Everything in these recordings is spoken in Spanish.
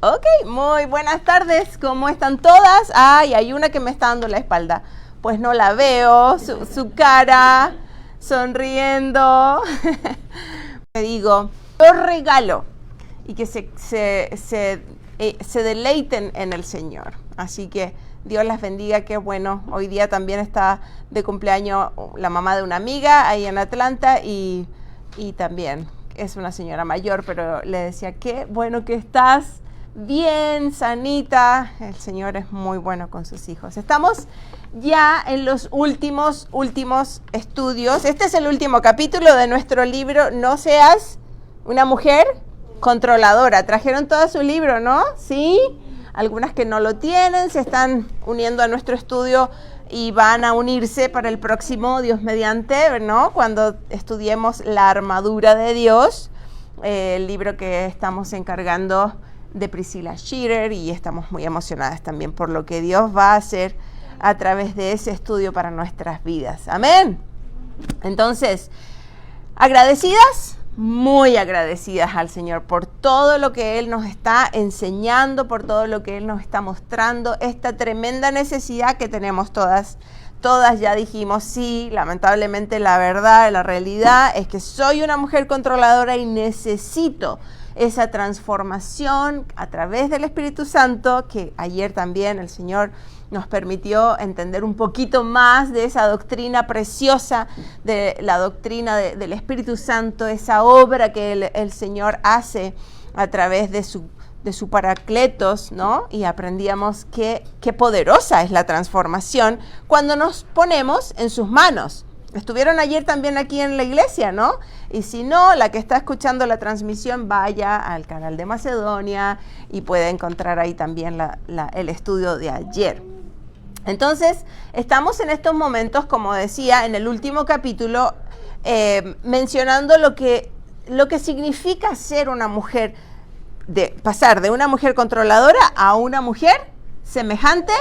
Ok, muy buenas tardes, ¿cómo están todas? Ay, hay una que me está dando la espalda. Pues no la veo, su cara, sonriendo. Me digo, yo regalo y que se deleiten en el Señor. Así que Dios las bendiga, qué bueno. Hoy día también está de cumpleaños la mamá de una amiga ahí en Atlanta y también es una señora mayor, pero le decía, qué bueno que estás bien, sanita. El Señor es muy bueno con sus hijos. Estamos ya en los últimos estudios. Este es el último capítulo de nuestro libro, No seas una mujer controladora. Trajeron todo su libro, ¿no? ¿Sí? Algunas que no lo tienen se están uniendo a nuestro estudio y van a unirse para el próximo, Dios mediante, ¿no? Cuando estudiemos la armadura de Dios, el libro que estamos encargando de Priscilla Shirer, y estamos muy emocionadas también por lo que Dios va a hacer a través de ese estudio para nuestras vidas. Amén. Entonces, agradecidas, muy agradecidas al Señor por todo lo que Él nos está enseñando, por todo lo que Él nos está mostrando, esta tremenda necesidad que tenemos todas ya dijimos, sí, lamentablemente la verdad, la realidad es que soy una mujer controladora y necesito esa transformación a través del Espíritu Santo, que ayer también el Señor nos permitió entender un poquito más de esa doctrina preciosa, de la doctrina del Espíritu Santo, esa obra que el Señor hace a través de su Paracletos, ¿no? Y aprendíamos qué poderosa es la transformación cuando nos ponemos en sus manos. Estuvieron ayer también aquí en la iglesia, ¿no? Y si no, la que está escuchando la transmisión, vaya al canal de Macedonia y puede encontrar ahí también el estudio de ayer. Entonces, estamos en estos momentos, como decía, en el último capítulo, mencionando lo que significa ser una mujer, pasar de una mujer controladora a una mujer semejante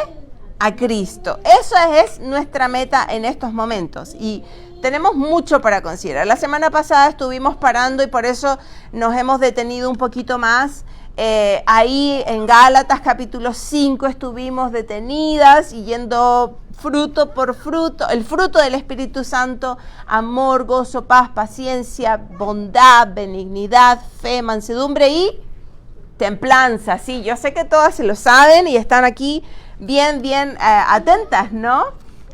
a Cristo. Esa es nuestra meta en estos momentos y tenemos mucho para considerar. La semana pasada estuvimos parando y por eso nos hemos detenido un poquito más. Ahí en Gálatas capítulo 5 estuvimos detenidas y yendo fruto por fruto, el fruto del Espíritu Santo: amor, gozo, paz, paciencia, bondad, benignidad, fe, mansedumbre y templanza. Sí, yo sé que todas se lo saben y están aquí bien atentas, ¿no?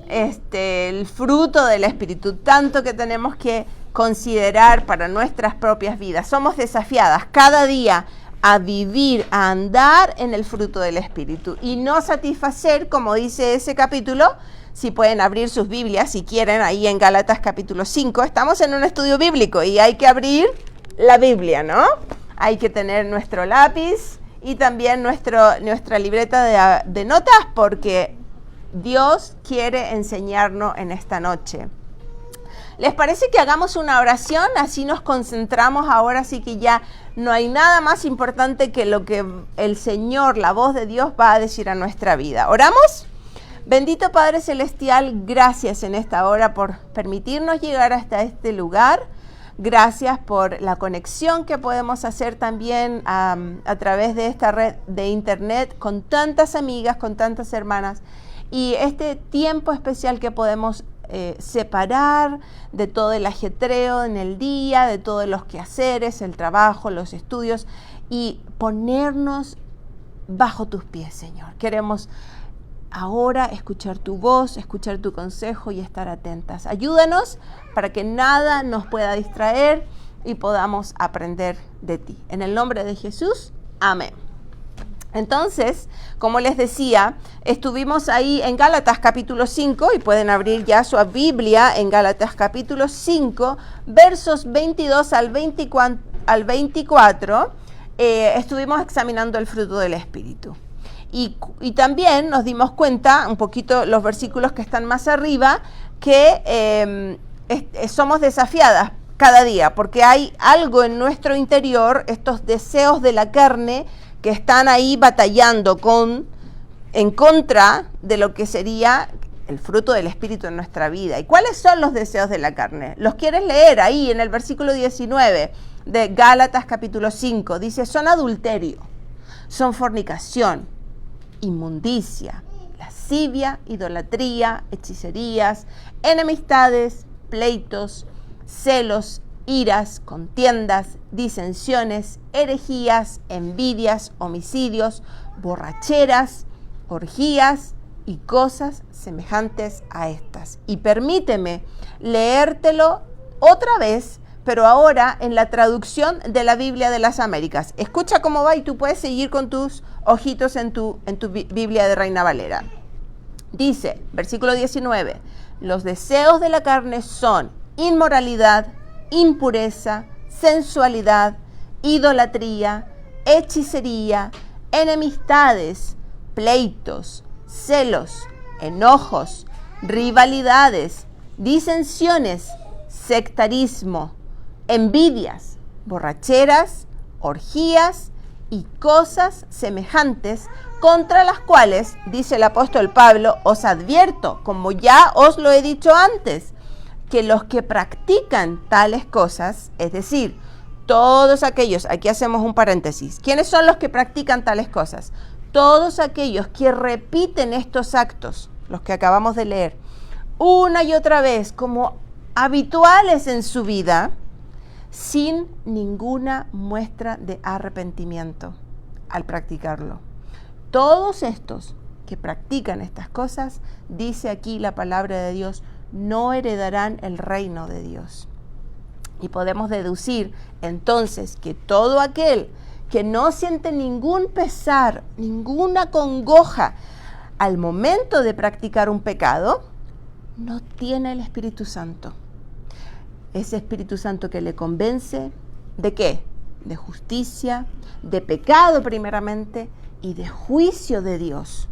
El fruto del Espíritu, tanto que tenemos que considerar para nuestras propias vidas. Somos desafiadas cada día a vivir, a andar en el fruto del Espíritu y no satisfacer, como dice ese capítulo. Si pueden abrir sus Biblias, si quieren, ahí en Gálatas capítulo 5. Estamos en un estudio bíblico y hay que abrir la Biblia, ¿no? Hay que tener nuestro lápiz y también nuestra libreta de notas, porque Dios quiere enseñarnos en esta noche. ¿Les parece que hagamos una oración? Así nos concentramos ahora, sí que ya no hay nada más importante que lo que el Señor, la voz de Dios, va a decir a nuestra vida. ¿Oramos? Bendito Padre Celestial, gracias en esta hora por permitirnos llegar hasta este lugar. Gracias por la conexión que podemos hacer también a través de esta red de internet con tantas amigas, con tantas hermanas. Y este tiempo especial que podemos separar de todo el ajetreo en el día, de todos los quehaceres, el trabajo, los estudios, y ponernos bajo tus pies, Señor. Queremos ahora escuchar tu voz, escuchar tu consejo y estar atentas. Ayúdanos para que nada nos pueda distraer y podamos aprender de ti. En el nombre de Jesús, amén. Entonces, como les decía, estuvimos ahí en Gálatas capítulo 5 y pueden abrir ya su Biblia en Gálatas capítulo 5, versos 22 al 24. Estuvimos examinando el fruto del Espíritu. Y también nos dimos cuenta, un poquito los versículos que están más arriba, que somos desafiadas cada día, porque hay algo en nuestro interior, estos deseos de la carne, que están ahí batallando en contra de lo que sería el fruto del Espíritu en nuestra vida. ¿Y cuáles son los deseos de la carne? ¿Los quieres leer ahí en el versículo 19 de Gálatas capítulo 5? Dice, son adulterio, son fornicación, inmundicia, lascivia, idolatría, hechicerías, enemistades, pleitos, celos, iras, contiendas, disensiones, herejías, envidias, homicidios, borracheras, orgías y cosas semejantes a estas. Y permíteme leértelo otra vez, pero ahora en la traducción de la Biblia de las Américas. Escucha cómo va y tú puedes seguir con tus ojitos en tu Biblia de Reina Valera. Dice, versículo 19, los deseos de la carne son inmoralidad, impureza, sensualidad, idolatría, hechicería, enemistades, pleitos, celos, enojos, rivalidades, disensiones, sectarismo, envidias, borracheras, orgías y cosas semejantes, contra las cuales, dice el apóstol Pablo, os advierto, como ya os lo he dicho antes, que los que practican tales cosas, es decir, todos aquellos, aquí hacemos un paréntesis, ¿quiénes son los que practican tales cosas? Todos aquellos que repiten estos actos, los que acabamos de leer, una y otra vez como habituales en su vida, sin ninguna muestra de arrepentimiento al practicarlo. Todos estos que practican estas cosas, dice aquí la palabra de Dios, no heredarán el reino de Dios. Y podemos deducir entonces que todo aquel que no siente ningún pesar, ninguna congoja al momento de practicar un pecado, no tiene el Espíritu Santo. Ese Espíritu Santo que le convence, ¿de qué? De justicia, de pecado primeramente y de juicio de Dios.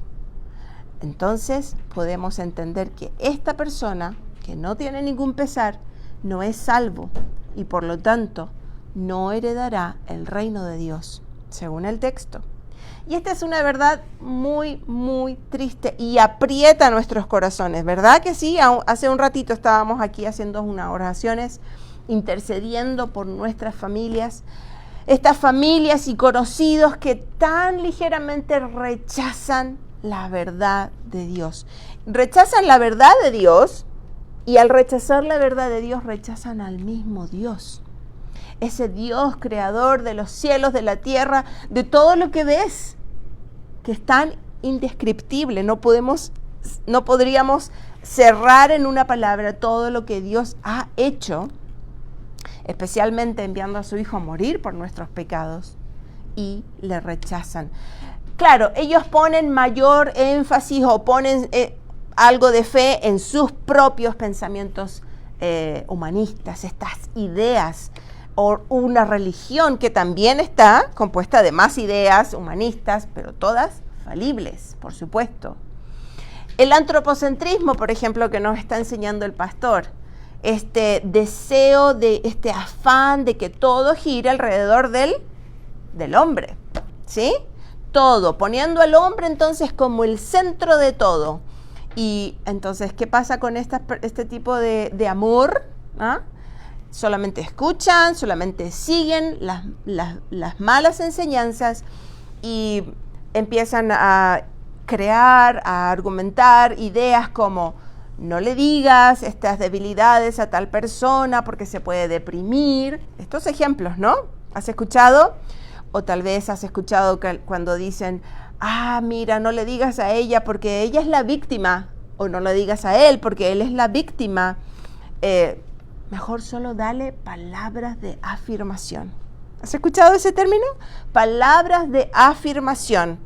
Entonces podemos entender que esta persona que no tiene ningún pesar no es salvo y por lo tanto no heredará el reino de Dios, según el texto. Y esta es una verdad muy, muy triste y aprieta nuestros corazones, ¿verdad que sí? Hace un ratito estábamos aquí haciendo unas oraciones, intercediendo por nuestras familias, estas familias y conocidos que tan ligeramente rechazan la verdad de Dios. Rechazan la verdad de Dios y al rechazar la verdad de Dios rechazan al mismo Dios. Ese Dios creador de los cielos, de la tierra, de todo lo que ves, que es tan indescriptible. No podríamos cerrar en una palabra todo lo que Dios ha hecho, especialmente enviando a su Hijo a morir por nuestros pecados, y le rechazan. Claro, ellos ponen mayor énfasis o ponen algo de fe en sus propios pensamientos humanistas, estas ideas, o una religión que también está compuesta de más ideas humanistas, pero todas falibles, por supuesto. El antropocentrismo, por ejemplo, que nos está enseñando el pastor, este deseo, este afán de que todo gire alrededor del hombre, ¿sí? Todo, poniendo al hombre entonces como el centro de todo. Y entonces, ¿qué pasa con este tipo de amor? ¿Ah? Solamente escuchan, solamente siguen las malas enseñanzas y empiezan a crear, a argumentar ideas como no le digas estas debilidades a tal persona porque se puede deprimir. Estos ejemplos, ¿no? ¿Has escuchado? O tal vez has escuchado cuando dicen, mira, no le digas a ella porque ella es la víctima, o no le digas a él porque él es la víctima. Mejor solo dale palabras de afirmación. ¿Has escuchado ese término? Palabras de afirmación.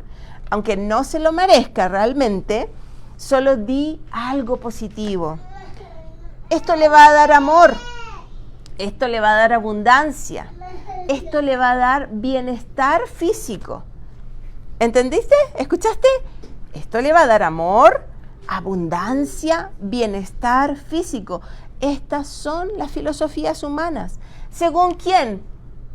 Aunque no se lo merezca realmente, solo di algo positivo. Esto le va a dar amor. Esto le va a dar abundancia. Esto le va a dar bienestar físico. ¿Entendiste? ¿Escuchaste? Esto le va a dar amor, abundancia, bienestar físico. Estas son las filosofías humanas. ¿Según quién?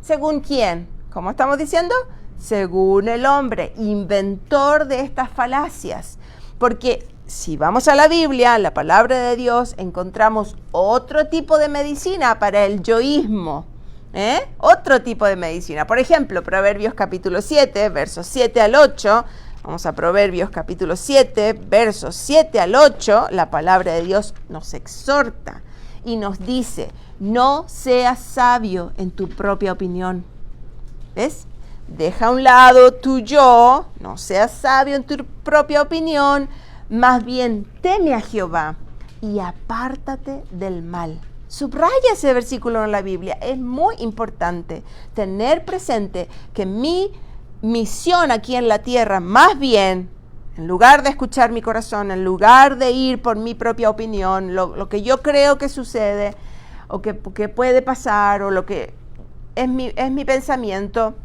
¿Según quién? ¿Cómo estamos diciendo? Según el hombre, inventor de estas falacias. Porque si vamos a la Biblia, la palabra de Dios, encontramos otro tipo de medicina para el yoísmo. Otro tipo de medicina. Por ejemplo, Proverbios capítulo 7, versos 7 al 8. Vamos a Proverbios capítulo 7, versos 7 al 8. La palabra de Dios nos exhorta y nos dice, no seas sabio en tu propia opinión. ¿Ves? Deja a un lado tu yo, no seas sabio en tu propia opinión, más bien teme a Jehová y apártate del mal. Subraya ese versículo en la Biblia. Es muy importante tener presente que mi misión aquí en la tierra, más bien, en lugar de escuchar mi corazón, en lugar de ir por mi propia opinión, lo que yo creo que sucede, o que puede pasar, o lo que es mi pensamiento,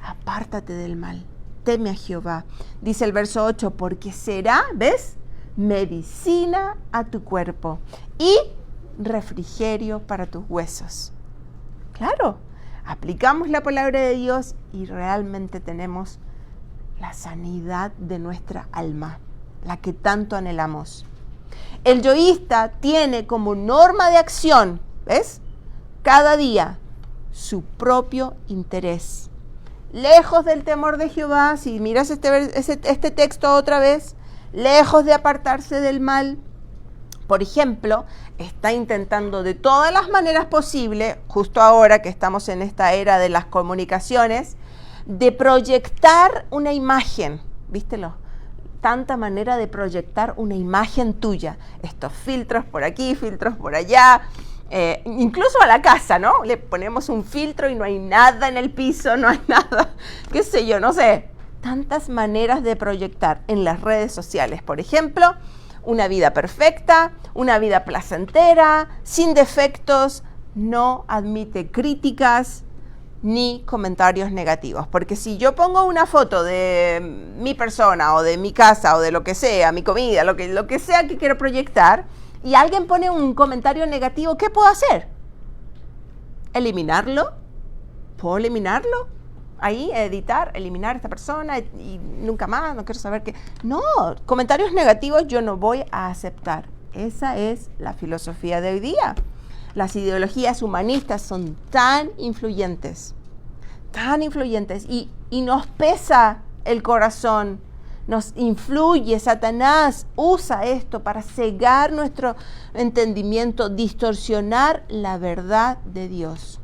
apártate del mal, teme a Jehová. Dice el verso 8, porque será, ¿ves? Medicina a tu cuerpo y refrigerio para tus huesos. Claro, aplicamos la palabra de Dios y realmente tenemos la sanidad de nuestra alma, la que tanto anhelamos. El yoísta tiene como norma de acción, ¿ves? Cada día su propio interés. Lejos del temor de Jehová, si miras este texto otra vez, lejos de apartarse del mal, por ejemplo, está intentando de todas las maneras posibles, justo ahora que estamos en esta era de las comunicaciones, de proyectar una imagen, ¿vístelo? Tanta manera de proyectar una imagen tuya. Estos filtros por aquí, filtros por allá, incluso a la casa, ¿no? Le ponemos un filtro y no hay nada en el piso, no hay nada, qué sé yo, no sé. Tantas maneras de proyectar en las redes sociales, por ejemplo, una vida perfecta, una vida placentera, sin defectos, no admite críticas ni comentarios negativos. Porque si yo pongo una foto de mi persona o de mi casa o de lo que sea, mi comida, lo que sea que quiero proyectar, y alguien pone un comentario negativo, ¿qué puedo hacer? ¿Eliminarlo? ¿Puedo eliminarlo? Ahí, editar, eliminar a esta persona y nunca más, no quiero saber qué. No, comentarios negativos yo no voy a aceptar. Esa es la filosofía de hoy día. Las ideologías humanistas son tan influyentes y nos pesa el corazón, nos influye. Satanás usa esto para cegar nuestro entendimiento, distorsionar la verdad de Dios.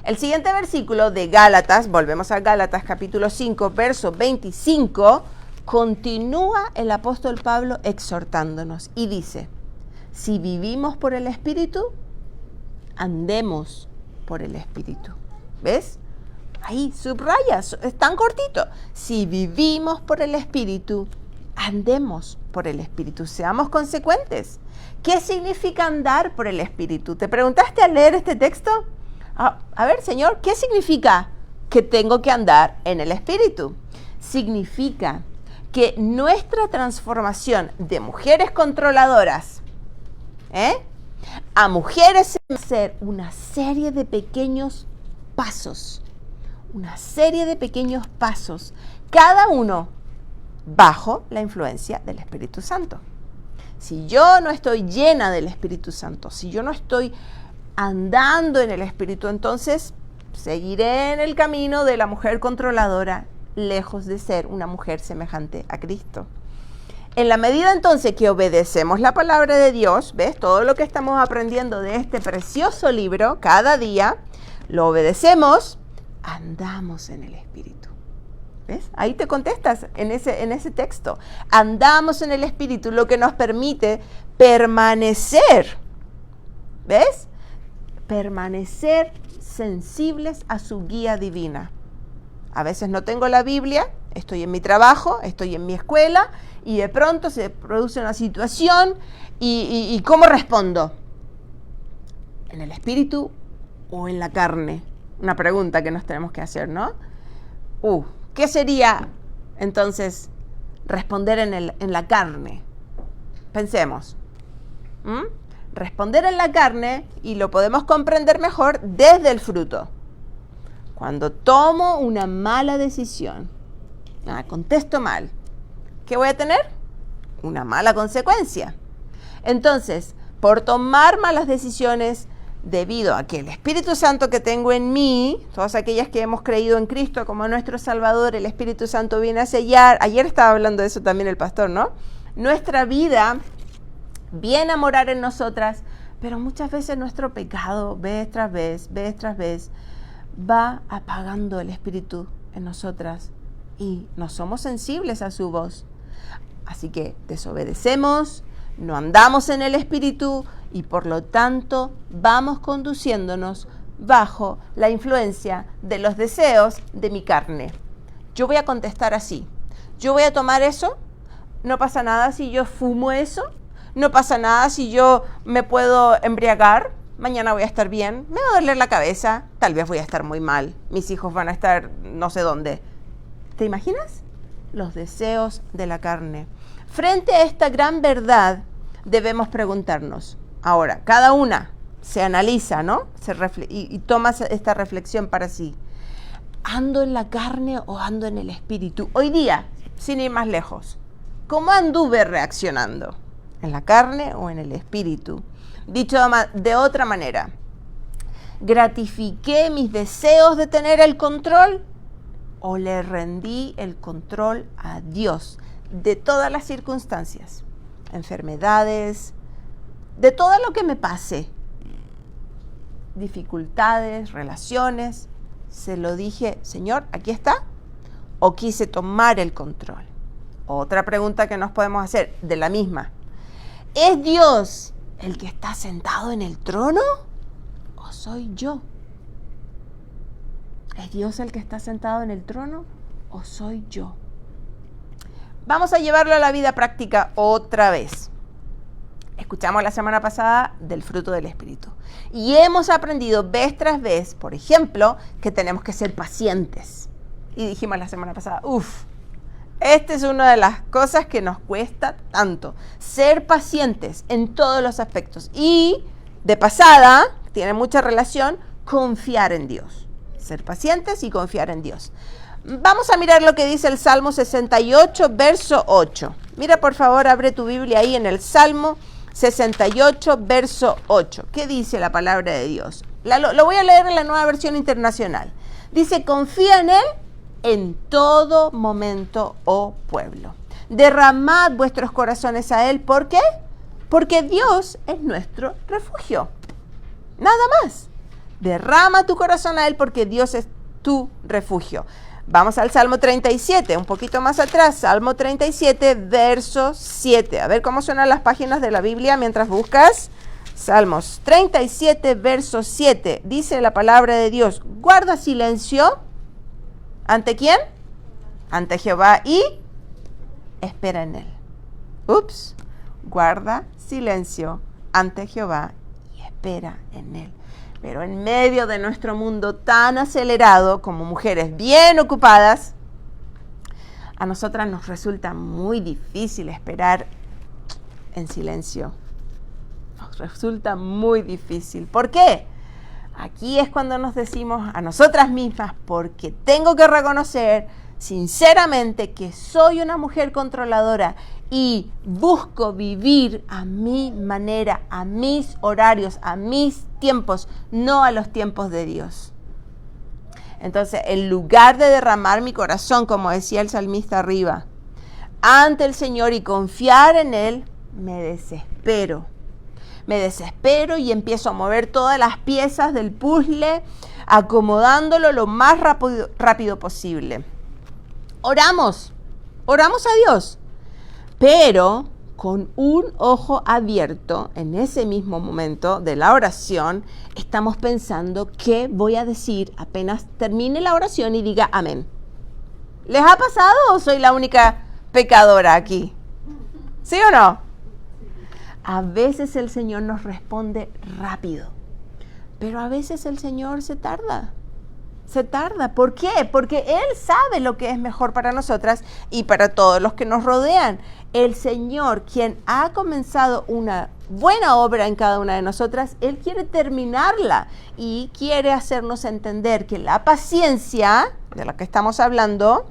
El siguiente versículo de Gálatas, volvemos a Gálatas capítulo 5, verso 25, continúa el apóstol Pablo exhortándonos y dice, si vivimos por el Espíritu, andemos por el Espíritu. ¿Ves? Ahí, subraya, es tan cortito. Si vivimos por el Espíritu, andemos por el Espíritu. Seamos consecuentes. ¿Qué significa andar por el Espíritu? ¿Te preguntaste al leer este texto? A ver, Señor, ¿qué significa que tengo que andar en el Espíritu? Significa que nuestra transformación de mujeres controladoras a mujeres en ser una serie de pequeños pasos, cada uno bajo la influencia del Espíritu Santo. Si yo no estoy llena del Espíritu Santo, si yo no estoy andando en el Espíritu, entonces seguiré en el camino de la mujer controladora, lejos de ser una mujer semejante a Cristo. En la medida entonces que obedecemos la palabra de Dios, ¿ves? Todo lo que estamos aprendiendo de este precioso libro, cada día, lo obedecemos, andamos en el Espíritu. ¿Ves? Ahí te contestas en ese texto. Andamos en el Espíritu, lo que nos permite permanecer. ¿Ves? Permanecer sensibles a su guía divina. A veces no tengo la Biblia, estoy en mi trabajo, estoy en mi escuela y de pronto se produce una situación y ¿cómo respondo? ¿En el espíritu o en la carne? Una pregunta que nos tenemos que hacer, ¿no? ¿Qué sería entonces responder en la carne? Pensemos. Responder en la carne, y lo podemos comprender mejor desde el fruto. Cuando tomo una mala decisión, contesto mal, ¿qué voy a tener? Una mala consecuencia. Entonces, por tomar malas decisiones, debido a que el Espíritu Santo que tengo en mí, todas aquellas que hemos creído en Cristo como nuestro Salvador, el Espíritu Santo viene a sellar, ayer estaba hablando de eso también el pastor, ¿no? Nuestra vida viene a morar en nosotras, pero muchas veces nuestro pecado, vez tras vez, va apagando el Espíritu en nosotras y no somos sensibles a su voz. Así que desobedecemos, no andamos en el Espíritu y por lo tanto vamos conduciéndonos bajo la influencia de los deseos de mi carne. Yo voy a contestar así. Yo voy a tomar eso. No pasa nada si yo fumo eso. No pasa nada si yo me puedo embriagar. Mañana voy a estar bien. Me va a doler la cabeza. Tal vez voy a estar muy mal. Mis hijos van a estar no sé dónde. ¿Te imaginas? Los deseos de la carne. Frente a esta gran verdad, debemos preguntarnos. Ahora, cada una se analiza, ¿no? Y toma esta reflexión para sí. ¿Ando en la carne o ando en el espíritu? Hoy día, sin ir más lejos, ¿cómo anduve reaccionando? ¿En la carne o en el espíritu? Dicho de otra manera, ¿gratifiqué mis deseos de tener el control o le rendí el control a Dios de todas las circunstancias, enfermedades, de todo lo que me pase, dificultades, relaciones? Se lo dije, Señor, aquí está, o quise tomar el control. Otra pregunta que nos podemos hacer de la misma. ¿Es Dios el que está sentado en el trono o soy yo? ¿Es Dios el que está sentado en el trono o soy yo? Vamos a llevarlo a la vida práctica otra vez. Escuchamos la semana pasada del fruto del Espíritu. Y hemos aprendido vez tras vez, por ejemplo, que tenemos que ser pacientes. Y dijimos la semana pasada, esta es una de las cosas que nos cuesta tanto. Ser pacientes en todos los aspectos. Y, de pasada, tiene mucha relación, confiar en Dios. Ser pacientes y confiar en Dios. Vamos a mirar lo que dice el Salmo 68, verso 8. Mira, por favor, abre tu Biblia ahí en el Salmo 68, verso 8. ¿Qué dice la palabra de Dios? Lo voy a leer en la Nueva Versión Internacional. Dice, confía en Él en todo momento, oh pueblo. Derramad vuestros corazones a Él. ¿Por qué? Porque Dios es nuestro refugio. Nada más. Derrama tu corazón a Él porque Dios es tu refugio. Vamos al Salmo 37, un poquito más atrás. Salmo 37, verso 7. A ver cómo suenan las páginas de la Biblia mientras buscas. Salmos 37, verso 7. Dice la palabra de Dios, guarda silencio. ¿Ante quién? Ante Jehová y espera en Él. Guarda silencio ante Jehová y espera en Él. Pero en medio de nuestro mundo tan acelerado, como mujeres bien ocupadas, a nosotras nos resulta muy difícil esperar en silencio. Nos resulta muy difícil. ¿Por qué? Aquí es cuando nos decimos a nosotras mismas, porque tengo que reconocer sinceramente que soy una mujer controladora y busco vivir a mi manera, a mis horarios, a mis tiempos, no a los tiempos de Dios. Entonces, en lugar de derramar mi corazón, como decía el salmista arriba, ante el Señor y confiar en Él, me desespero. Me desespero y empiezo a mover todas las piezas del puzzle, acomodándolo lo más rápido posible. Oramos a Dios, pero con un ojo abierto en ese mismo momento de la oración, estamos pensando qué voy a decir apenas termine la oración y diga amén. ¿Les ha pasado o soy la única pecadora aquí? ¿Sí o no? A veces el Señor nos responde rápido, pero a veces el Señor se tarda. ¿Por qué? Porque Él sabe lo que es mejor para nosotras y para todos los que nos rodean. El Señor, quien ha comenzado una buena obra en cada una de nosotras, Él quiere terminarla y quiere hacernos entender que la paciencia, de la que estamos hablando,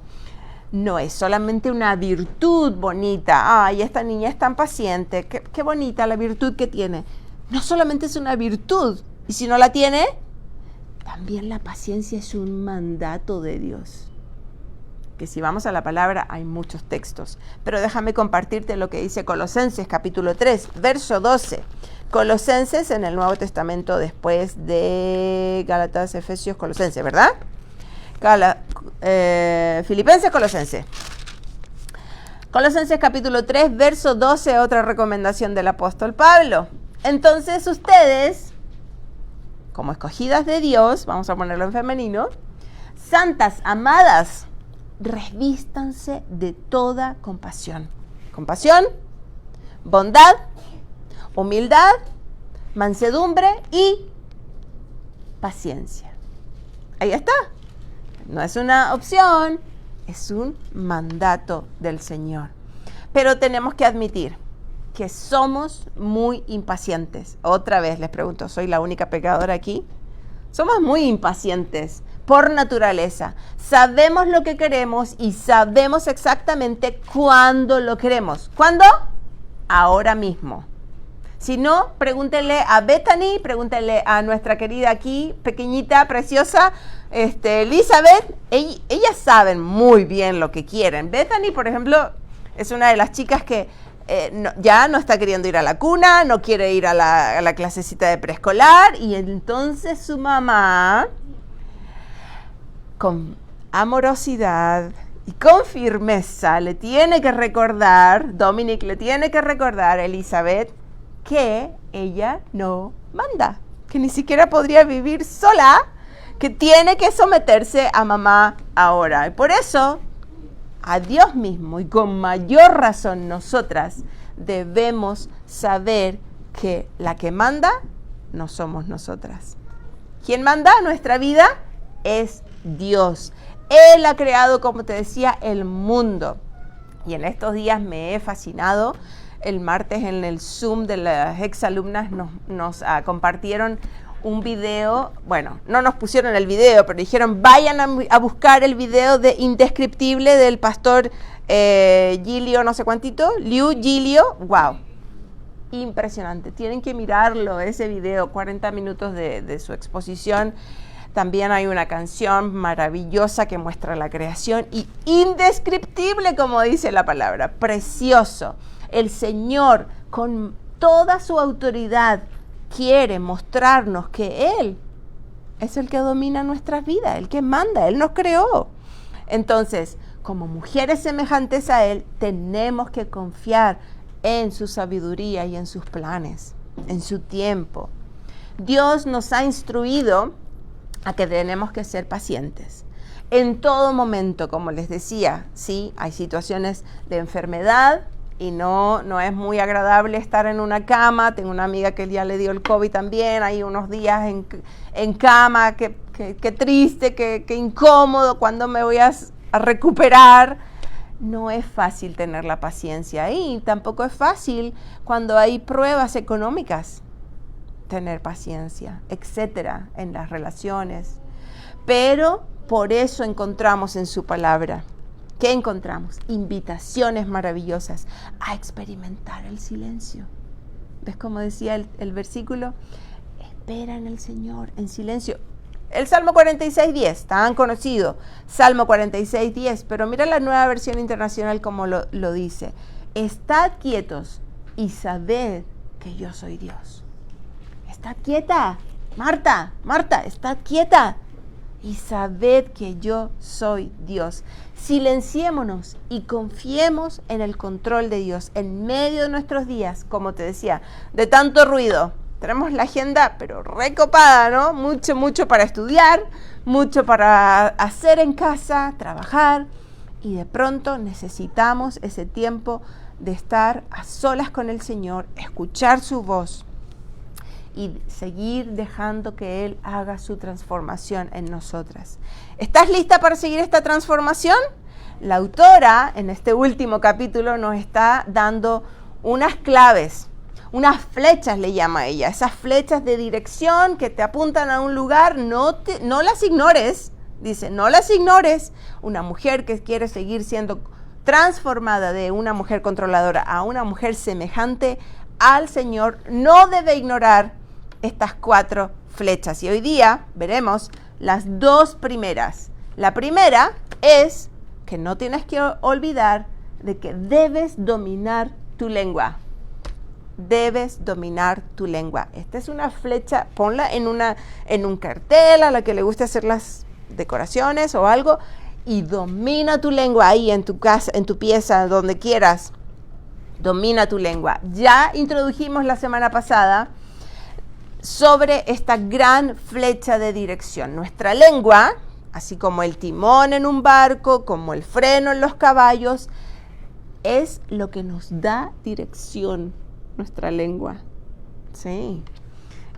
no es solamente una virtud bonita. Ay, esta niña es tan paciente, qué bonita la virtud que tiene. No solamente es una virtud, Y si no la tiene, también la paciencia es un mandato de Dios. Que si vamos a la palabra hay muchos textos, pero déjame compartirte lo que dice Colosenses capítulo 3, verso 12. Colosenses en el Nuevo Testamento después de Gálatas, Efesios, Colosenses, ¿verdad? Filipenses, Colosenses. Colosenses capítulo 3, verso 12, otra recomendación del apóstol Pablo. Entonces ustedes, como escogidas de Dios, vamos a ponerlo en femenino, santas, amadas, revístanse de toda compasión. Compasión, bondad, humildad, mansedumbre y paciencia. Ahí está. No es una opción, es un mandato del Señor. Pero tenemos que admitir que somos muy impacientes. Otra vez les pregunto, ¿soy la única pecadora aquí? Somos muy impacientes por naturaleza. Sabemos lo que queremos y sabemos exactamente cuándo lo queremos. ¿Cuándo? Ahora mismo. Si no, pregúntenle a Bethany, pregúntenle a nuestra querida aquí, pequeñita, preciosa, Elizabeth. Ellas saben muy bien lo que quieren. Bethany, por ejemplo, es una de las chicas que ya no está queriendo ir a la cuna, no quiere ir a la clasecita de preescolar, y entonces su mamá, con amorosidad y con firmeza, le tiene que recordar, Dominic le tiene que recordar a Elizabeth que ella no manda, que ni siquiera podría vivir sola, que tiene que someterse a mamá ahora. Y por eso, a Dios mismo, y con mayor razón nosotras, debemos saber que la que manda no somos nosotras. ¿Quién manda nuestra vida? Es Dios. Él ha creado, como te decía, el mundo. Y en estos días me he fascinado. El martes en el Zoom de las exalumnas nos compartieron un video. Bueno, no nos pusieron el video, pero dijeron vayan a buscar el video de Indescriptible del pastor Gilio, no sé cuántito, Liu Gilio. ¡Wow! Impresionante. Tienen que mirarlo, ese video, 40 minutos de su exposición. También hay una canción maravillosa que muestra la creación y indescriptible, como dice la palabra, precioso. El Señor, con toda su autoridad, quiere mostrarnos que Él es el que domina nuestras vidas, el que manda, Él nos creó. Entonces, como mujeres semejantes a Él, tenemos que confiar en su sabiduría y en sus planes, en su tiempo. Dios nos ha instruido a que tenemos que ser pacientes. En todo momento, como les decía, sí, hay situaciones de enfermedad y no es muy agradable estar en una cama. Tengo una amiga que ya le dio el COVID también, hay unos días en cama, qué triste, qué incómodo, ¿cuándo me voy a recuperar? No es fácil tener la paciencia y tampoco es fácil cuando hay pruebas económicas, tener paciencia, etcétera, en las relaciones. Pero por eso encontramos en su palabra, ¿qué encontramos? Invitaciones maravillosas a experimentar el silencio. ¿Ves cómo decía el versículo? Espera en el Señor, en silencio. El Salmo 46:10, tan conocido, Salmo 46:10, pero mira la Nueva Versión Internacional como lo dice. Estad quietos y sabed que yo soy Dios. Estad quieta, Marta, estad quieta y sabed que yo soy Dios. Silenciémonos y confiemos en el control de Dios en medio de nuestros días, como te decía, de tanto ruido. Tenemos la agenda, pero recopada, ¿no? Mucho para estudiar, mucho para hacer en casa, trabajar, y de pronto necesitamos ese tiempo de estar a solas con el Señor, escuchar su voz y seguir dejando que Él haga su transformación en nosotras. ¿Estás lista para seguir esta transformación? La autora, en este último capítulo, nos está dando unas claves, unas flechas le llama ella, esas flechas de dirección que te apuntan a un lugar, no las ignores, dice, no las ignores. Una mujer que quiere seguir siendo transformada de una mujer controladora a una mujer semejante al Señor no debe ignorar estas 4 flechas. Y hoy día veremos las dos primeras. La primera es que no tienes que olvidar de que debes dominar tu lengua. Debes dominar tu lengua. Esta es una flecha, ponla en un cartel a la que le guste hacer las decoraciones o algo, y domina tu lengua ahí en tu casa, en tu pieza, donde quieras. Domina tu lengua. Ya introdujimos la semana pasada sobre esta gran flecha de dirección. Nuestra lengua, así como el timón en un barco, como el freno en los caballos, es lo que nos da dirección, nuestra lengua. Sí.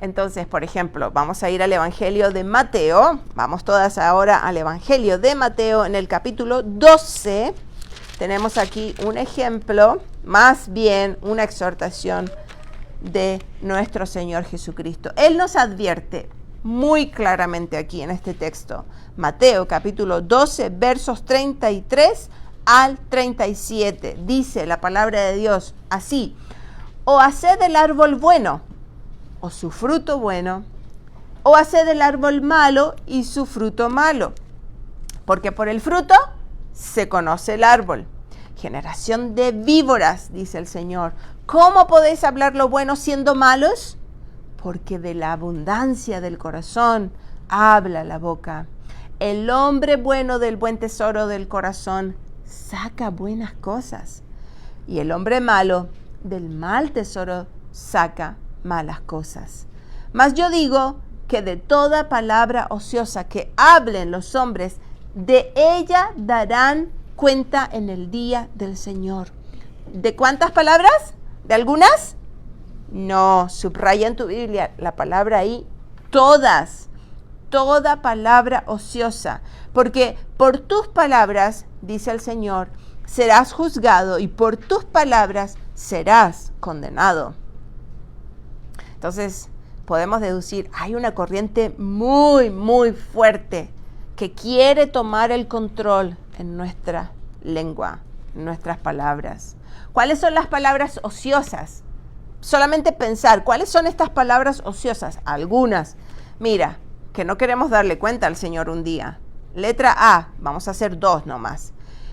Entonces, por ejemplo, vamos a ir al Evangelio de Mateo. Vamos todas ahora al Evangelio de Mateo en el capítulo 12. Tenemos aquí un ejemplo, más bien una exhortación de nuestro Señor Jesucristo. Él nos advierte muy claramente aquí en este texto. Mateo capítulo 12, versos 33 al 37. Dice la palabra de Dios así: o haced el árbol bueno, o su fruto bueno, o haced el árbol malo y su fruto malo, porque por el fruto se conoce el árbol. Generación de víboras, dice el Señor, ¿cómo podéis hablar lo bueno siendo malos? Porque de la abundancia del corazón habla la boca. El hombre bueno del buen tesoro del corazón saca buenas cosas, y el hombre malo del mal tesoro saca malas cosas. Mas yo digo que de toda palabra ociosa que hablen los hombres, de ella darán cuenta en el día del Señor. ¿De cuántas palabras? ¿De algunas? No, subraya en tu Biblia la palabra ahí, todas. Toda palabra ociosa, porque por tus palabras, dice el Señor, serás juzgado, y por tus palabras serás condenado. Entonces, podemos deducir, hay una corriente muy, muy fuerte que quiere tomar el control en nuestra lengua, en nuestras palabras. ¿Cuáles son las palabras ociosas? Solamente pensar, ¿cuáles son estas palabras ociosas? Algunas. Mira, que no queremos darle cuenta al Señor un día. Letra A, vamos a hacer 2 nomás.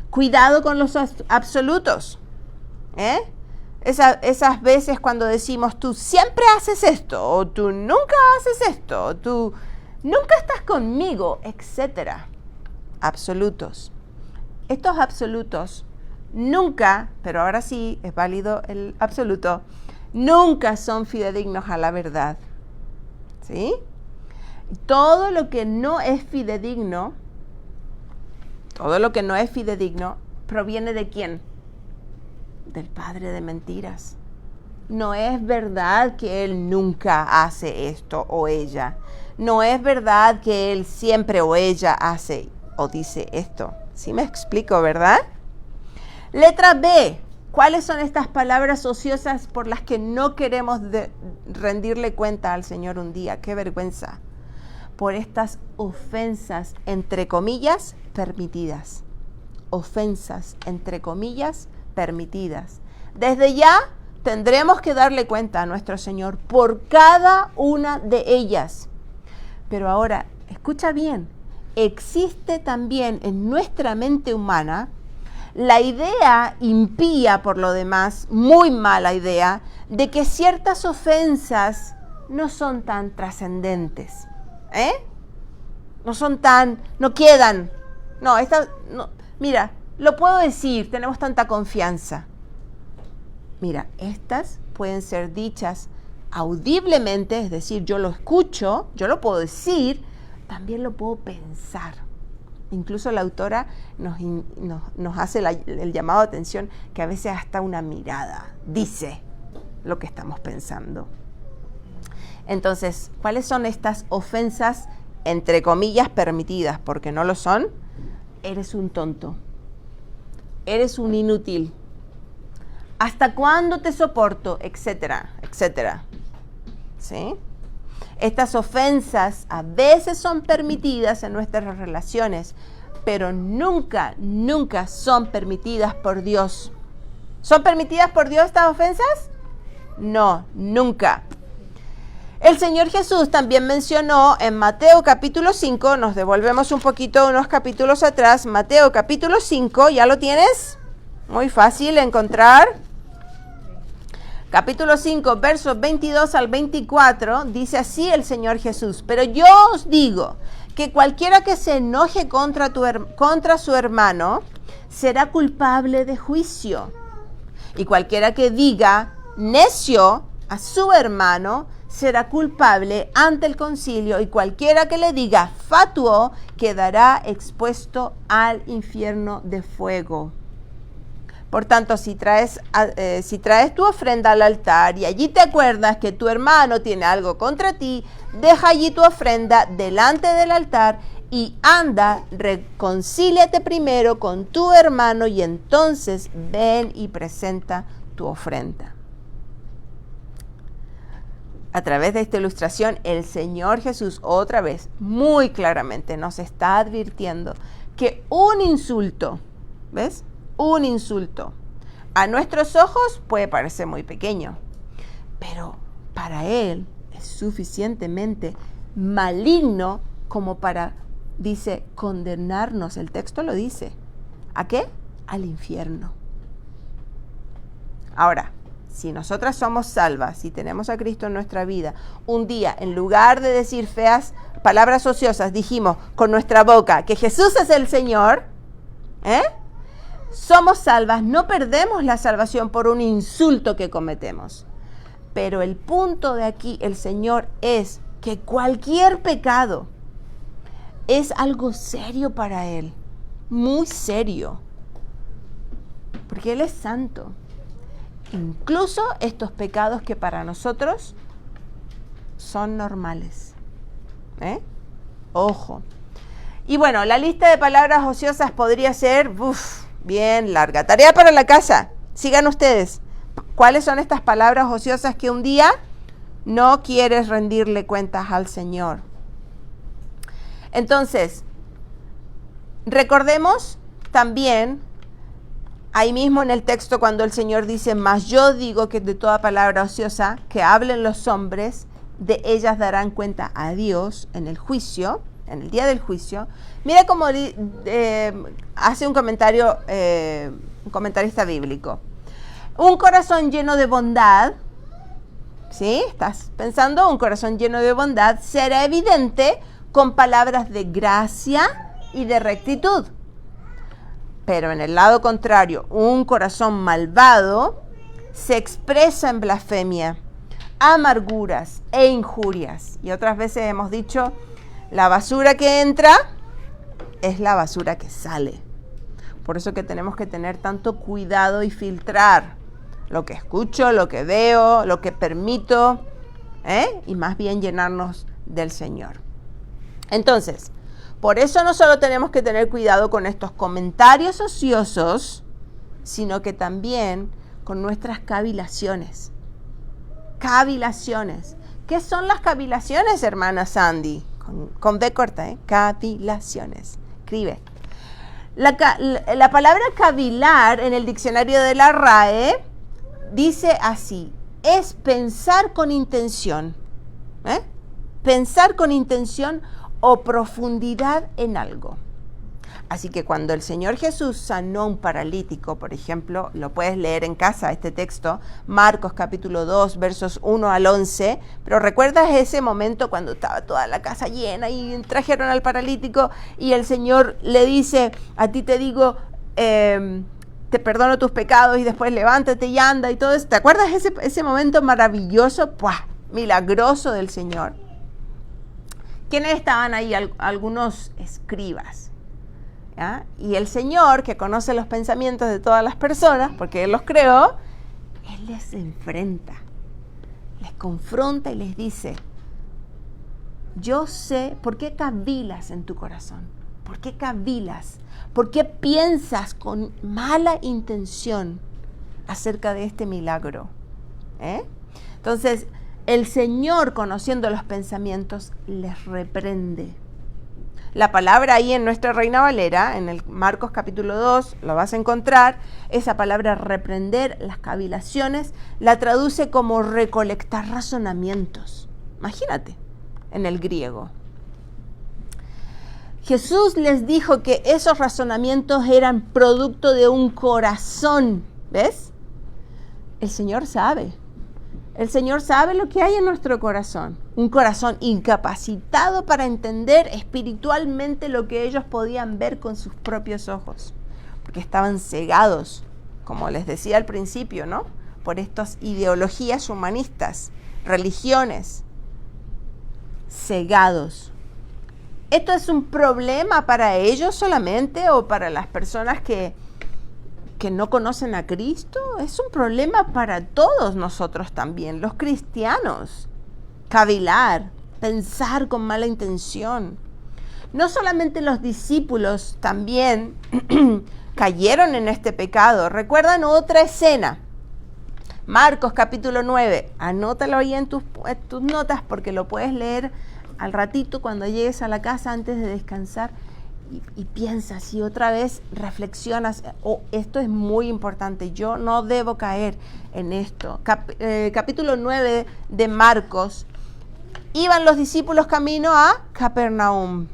Cuidado con los absolutos. Esas veces cuando decimos, tú siempre haces esto, o tú nunca haces esto, o tú nunca estás conmigo, etc. Absolutos. Estos absolutos nunca, pero ahora sí es válido el absoluto, nunca son fidedignos a la verdad. ¿Sí? Todo lo que no es fidedigno, proviene ¿de quién? Del padre de mentiras. No es verdad que él nunca hace esto o ella. No es verdad que él siempre o ella hace o dice esto. ¿Sí me explico, verdad? Letra B. ¿Cuáles son estas palabras ociosas por las que no queremos rendirle cuenta al Señor un día? ¡Qué vergüenza! Por estas ofensas, entre comillas, permitidas. Ofensas, entre comillas, permitidas. Desde ya tendremos que darle cuenta a nuestro Señor por cada una de ellas. Pero ahora, escucha bien, existe también en nuestra mente humana la idea impía, por lo demás, muy mala idea, de que ciertas ofensas no son tan trascendentes. No quedan. No, mira, lo puedo decir, tenemos tanta confianza. Mira, estas pueden ser dichas audiblemente, es decir, yo lo escucho, yo lo puedo decir, también lo puedo pensar. Incluso la autora nos hace el llamado de atención que a veces hasta una mirada dice lo que estamos pensando. Entonces, ¿cuáles son estas ofensas, entre comillas, permitidas? Porque no lo son. Eres un tonto. Eres un inútil. ¿Hasta cuándo te soporto? Etcétera, etcétera. ¿Sí? Estas ofensas a veces son permitidas en nuestras relaciones, pero nunca, nunca son permitidas por Dios. ¿Son permitidas por Dios estas ofensas? No, nunca. El Señor Jesús también mencionó en Mateo capítulo 5, nos devolvemos un poquito unos capítulos atrás, Mateo capítulo 5, ¿ya lo tienes? Muy fácil de encontrar. Capítulo 5, versos 22 al 24, dice así el Señor Jesús: pero yo os digo que cualquiera que se enoje contra su hermano será culpable de juicio. Y cualquiera que diga necio a su hermano será culpable ante el concilio, y cualquiera que le diga fatuo quedará expuesto al infierno de fuego. Por tanto, si traes tu ofrenda al altar y allí te acuerdas que tu hermano tiene algo contra ti, deja allí tu ofrenda delante del altar y anda, reconcíliate primero con tu hermano y entonces ven y presenta tu ofrenda. A través de esta ilustración, el Señor Jesús otra vez muy claramente nos está advirtiendo que un insulto, ¿ves? Un insulto a nuestros ojos puede parecer muy pequeño, pero para Él es suficientemente maligno como para, dice, condenarnos. El texto lo dice. ¿A qué? Al infierno. Ahora, si nosotras somos salvas, si tenemos a Cristo en nuestra vida, un día, en lugar de decir feas palabras ociosas, dijimos con nuestra boca que Jesús es el Señor, somos salvas, no perdemos la salvación por un insulto que cometemos. Pero el punto de aquí, el Señor, es que cualquier pecado es algo serio para Él, muy serio, porque Él es santo. Incluso estos pecados que para nosotros son normales. Ojo. Y bueno, la lista de palabras ociosas podría ser bien larga. Tarea para la casa. Sigan ustedes. ¿Cuáles son estas palabras ociosas que un día no quieres rendirle cuentas al Señor? Entonces, recordemos también ahí mismo en el texto cuando el Señor dice: mas yo digo que de toda palabra ociosa que hablen los hombres, de ellas darán cuenta a Dios en el juicio, en el día del juicio. Mira cómo hace un comentario, un comentarista bíblico. Un corazón lleno de bondad, ¿sí? ¿Estás pensando? Un corazón lleno de bondad será evidente con palabras de gracia y de rectitud. Pero en el lado contrario, un corazón malvado se expresa en blasfemia, amarguras e injurias. Y otras veces hemos dicho, la basura que entra es la basura que sale. Por eso que tenemos que tener tanto cuidado y filtrar lo que escucho, lo que veo, lo que permito, y más bien llenarnos del Señor. Entonces, por eso no solo tenemos que tener cuidado con estos comentarios ociosos, sino que también con nuestras cavilaciones. Cavilaciones. ¿Qué son las cavilaciones, hermana Sandy? Con B corta, cavilaciones. Escribe. La palabra cavilar en el diccionario de la RAE dice así: es pensar con intención. Pensar con intención o profundidad en algo. Así que cuando el Señor Jesús sanó a un paralítico, por ejemplo, lo puedes leer en casa, este texto, Marcos capítulo 2, versos 1 al 11, pero ¿recuerdas ese momento cuando estaba toda la casa llena y trajeron al paralítico y el Señor le dice: a ti te digo, te perdono tus pecados, y después levántate y anda y todo eso? ¿Te acuerdas ese momento maravilloso, milagroso del Señor? ¿Quiénes estaban ahí? Algunos escribas. ¿Ya? Y el Señor, que conoce los pensamientos de todas las personas, porque Él los creó, Él les enfrenta, les confronta y les dice: yo sé por qué cavilas en tu corazón, por qué cavilas, por qué piensas con mala intención acerca de este milagro. Entonces, el Señor, conociendo los pensamientos, les reprende. La palabra ahí en nuestra Reina Valera, en el Marcos capítulo 2, lo vas a encontrar. Esa palabra reprender, las cavilaciones, la traduce como recolectar razonamientos. Imagínate, en el griego. Jesús les dijo que esos razonamientos eran producto de un corazón, ¿ves? El Señor sabe. El Señor sabe lo que hay en nuestro corazón. Un corazón incapacitado para entender espiritualmente lo que ellos podían ver con sus propios ojos. Porque estaban cegados, como les decía al principio, ¿no? Por estas ideologías humanistas, religiones. Cegados. ¿Esto es un problema para ellos solamente o para las personas que no conocen a Cristo? Es un problema para todos nosotros también, los cristianos. Cavilar, pensar con mala intención. No solamente los discípulos también cayeron en este pecado. ¿Recuerdan otra escena? Marcos capítulo 9. Anótalo ahí en tus notas porque lo puedes leer al ratito cuando llegues a la casa antes de descansar y piensas y otra vez reflexionas, esto es muy importante, yo no debo caer en esto. Capítulo 9 de Marcos, iban los discípulos camino a Capernaum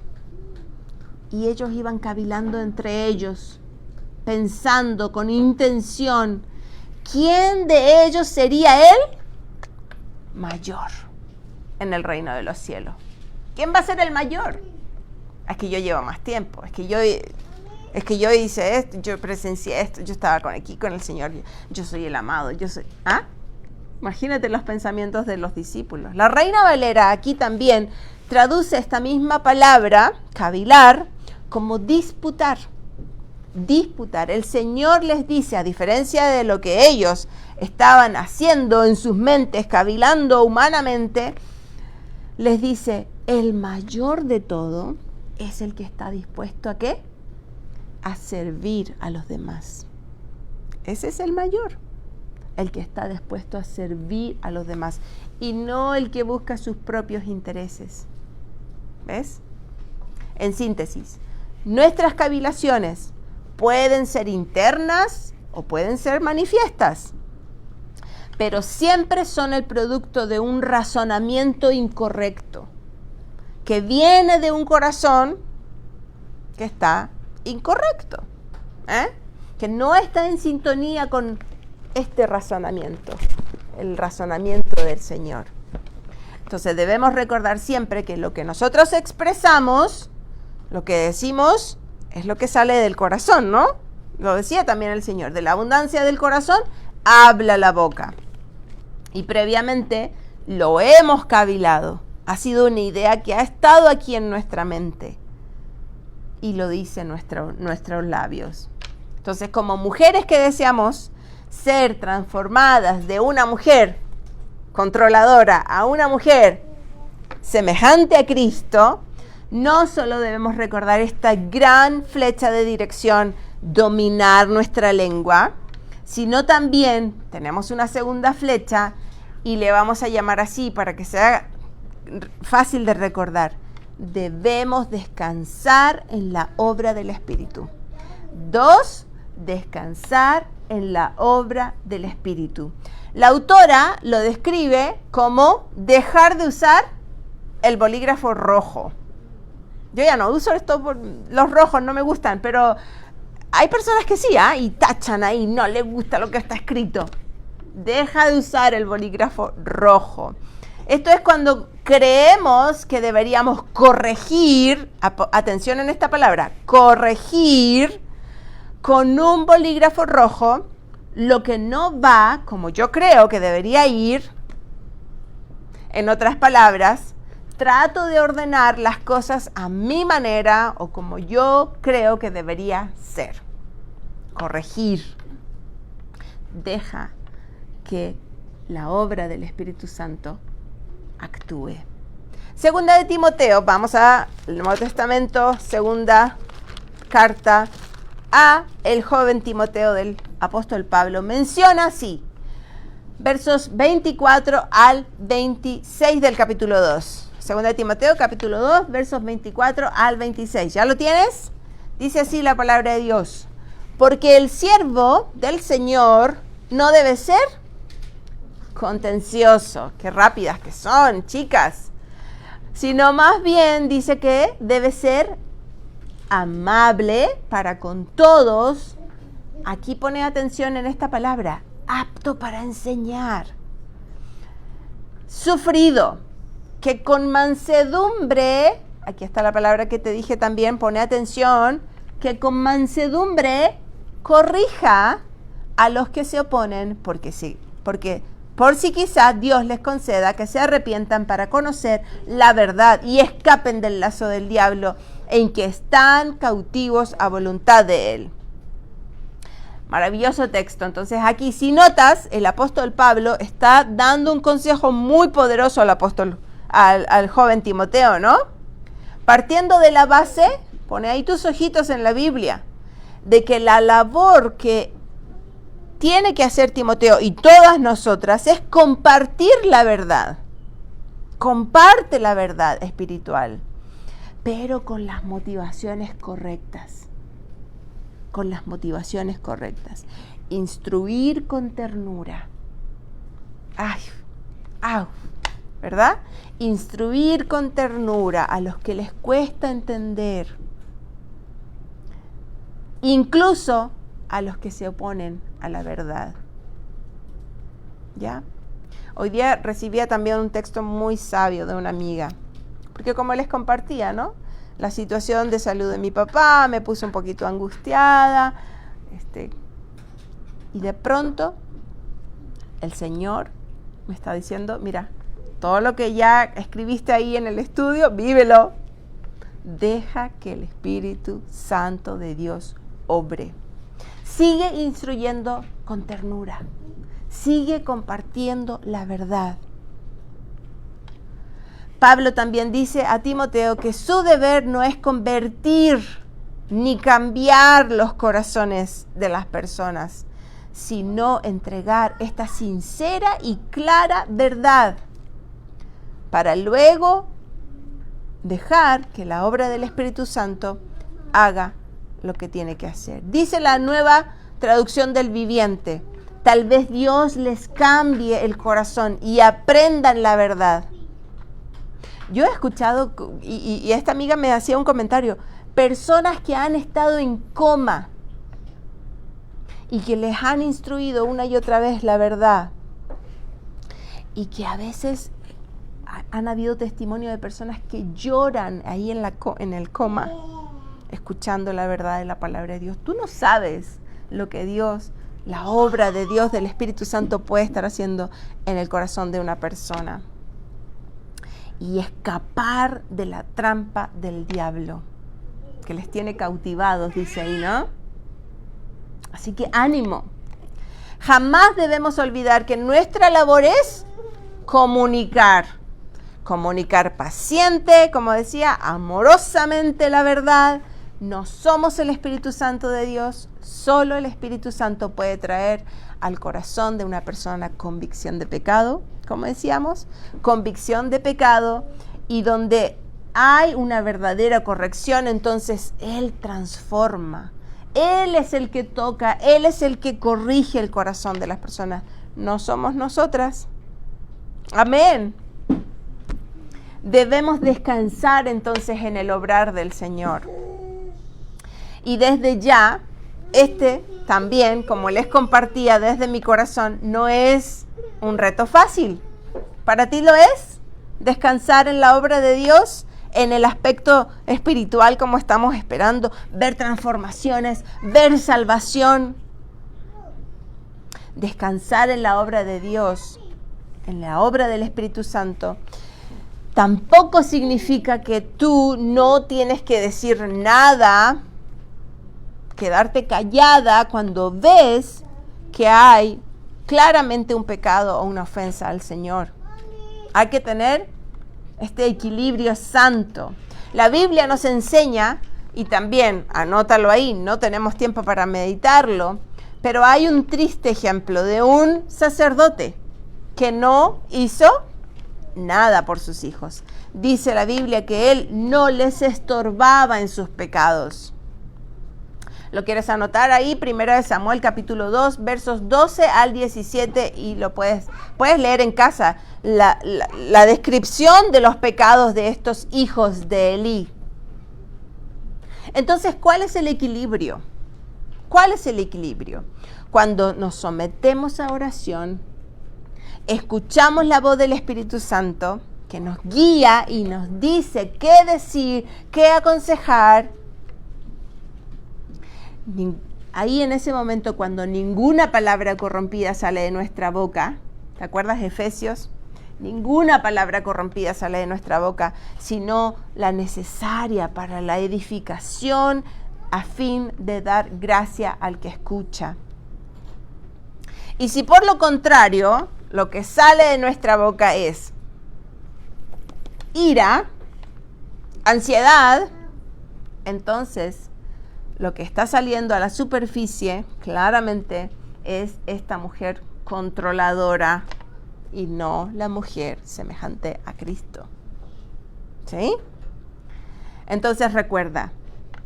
y ellos iban cavilando entre ellos, pensando con intención, ¿quién de ellos sería el mayor en el reino de los cielos? ¿Quién va a ser el mayor? Es que yo llevo más tiempo, es que yo hice esto, yo presencié esto, yo estaba aquí con el Señor, yo soy el amado, yo soy... ¿Ah? Imagínate los pensamientos de los discípulos. La Reina Valera aquí también traduce esta misma palabra, cavilar, como disputar. Disputar. El Señor les dice, a diferencia de lo que ellos estaban haciendo en sus mentes, cavilando humanamente, les dice, el mayor de todo es el que está dispuesto ¿a qué? A servir a los demás. Ese es el mayor, el que está dispuesto a servir a los demás y no el que busca sus propios intereses. ¿Ves? En síntesis, nuestras cavilaciones pueden ser internas o pueden ser manifiestas, pero siempre son el producto de un razonamiento incorrecto, que viene de un corazón que está incorrecto, que no está en sintonía con este razonamiento, el razonamiento del Señor. Entonces debemos recordar siempre que lo que nosotros expresamos, lo que decimos, es lo que sale del corazón, ¿no? Lo decía también el Señor, de la abundancia del corazón habla la boca. Y previamente lo hemos cavilado. Ha sido una idea que ha estado aquí en nuestra mente. Y lo dicen nuestros labios. Entonces, como mujeres que deseamos ser transformadas de una mujer controladora a una mujer semejante a Cristo, no solo debemos recordar esta gran flecha de dirección, dominar nuestra lengua, sino también tenemos una segunda flecha y le vamos a llamar así para que sea fácil de recordar. Debemos descansar en la obra del Espíritu. 2, descansar en la obra del Espíritu. La autora lo describe como dejar de usar el bolígrafo rojo. Yo ya no uso los rojos, no me gustan, pero hay personas que sí, y tachan ahí, no les gusta lo que está escrito. Deja de usar el bolígrafo rojo. Esto es cuando creemos que deberíamos corregir, atención en esta palabra, corregir con un bolígrafo rojo lo que no va como yo creo que debería ir. En otras palabras, trato de ordenar las cosas a mi manera o como yo creo que debería ser. Corregir. Deja que la obra del Espíritu Santo actúe. Segunda de Timoteo, vamos al Nuevo Testamento, segunda carta a el joven Timoteo del apóstol Pablo. Menciona así, versos 24 al 26 del capítulo 2. Segunda de Timoteo, capítulo 2, versos 24 al 26. ¿Ya lo tienes? Dice así la palabra de Dios. Porque el siervo del Señor no debe ser contencioso. Qué rápidas que son, chicas. Sino más bien dice que debe ser amable para con todos. Aquí pone atención en esta palabra, apto para enseñar. Sufrido, que con mansedumbre, aquí está la palabra que te dije también, pone atención, que con mansedumbre corrija a los que se oponen, porque por si quizás Dios les conceda que se arrepientan para conocer la verdad y escapen del lazo del diablo en que están cautivos a voluntad de él. Maravilloso texto. Entonces aquí, si notas, el apóstol Pablo está dando un consejo muy poderoso al joven Timoteo, ¿no? Partiendo de la base, pone ahí tus ojitos en la Biblia, de que la labor que tiene que hacer Timoteo y todas nosotras es compartir la verdad. Comparte la verdad espiritual, pero con las motivaciones correctas. Con las motivaciones correctas. Instruir con ternura. ¿Verdad? Instruir con ternura a los que les cuesta entender. Incluso a los que se oponen a la verdad. ¿Ya? Hoy día recibía también un texto muy sabio de una amiga, porque como les compartía, ¿no? La situación de salud de mi papá me puso un poquito angustiada, y de pronto el Señor me está diciendo, mira, todo lo que ya escribiste ahí en el estudio, vívelo. Deja que el Espíritu Santo de Dios obre. Sigue instruyendo con ternura. Sigue compartiendo la verdad. Pablo también dice a Timoteo que su deber no es convertir ni cambiar los corazones de las personas, sino entregar esta sincera y clara verdad para luego dejar que la obra del Espíritu Santo haga lo que tiene que hacer. Dice la Nueva Traducción del Viviente, tal vez Dios les cambie el corazón y aprendan la verdad. Yo he escuchado, y esta amiga me hacía un comentario, personas que han estado en coma y que les han instruido una y otra vez la verdad, y que a veces han habido testimonio de personas que lloran ahí en el coma, escuchando la verdad de la palabra de Dios. Tú no sabes lo que Dios, la obra de Dios, del Espíritu Santo puede estar haciendo en el corazón de una persona. Y escapar de la trampa del diablo, que les tiene cautivados, dice ahí, ¿no? Así que ánimo. Jamás debemos olvidar que nuestra labor es comunicar. Comunicar paciente, como decía, amorosamente la verdad. No somos el Espíritu Santo de Dios, solo el Espíritu Santo puede traer al corazón de una persona convicción de pecado, como decíamos, convicción de pecado, y donde hay una verdadera corrección, entonces Él transforma. Él es el que toca, Él es el que corrige el corazón de las personas, no somos nosotras. Amén. Debemos descansar entonces en el obrar del Señor. Y desde ya, también, como les compartía desde mi corazón, no es un reto fácil. ¿Para ti lo es? Descansar en la obra de Dios, en el aspecto espiritual como estamos esperando, ver transformaciones, ver salvación. Descansar en la obra de Dios, en la obra del Espíritu Santo, tampoco significa que tú no tienes que decir nada, quedarte callada cuando ves que hay claramente un pecado o una ofensa al Señor. Hay que tener este equilibrio santo. La Biblia nos enseña, y también anótalo ahí, no tenemos tiempo para meditarlo, pero hay un triste ejemplo de un sacerdote que no hizo nada por sus hijos. Dice la Biblia que él no les estorbaba en sus pecados. Lo quieres anotar ahí, 1 Samuel capítulo 2, versos 12 al 17, y lo puedes leer en casa, la descripción de los pecados de estos hijos de Elí. Entonces, ¿cuál es el equilibrio? ¿Cuál es el equilibrio? Cuando nos sometemos a oración, escuchamos la voz del Espíritu Santo, que nos guía y nos dice qué decir, qué aconsejar. Ahí en ese momento, cuando ninguna palabra corrompida sale de nuestra boca, ¿te acuerdas de Efesios? Ninguna palabra corrompida sale de nuestra boca, sino la necesaria para la edificación a fin de dar gracia al que escucha. Y si por lo contrario, lo que sale de nuestra boca es ira, ansiedad, entonces lo que está saliendo a la superficie claramente es esta mujer controladora y no la mujer semejante a Cristo. ¿Sí? Entonces recuerda,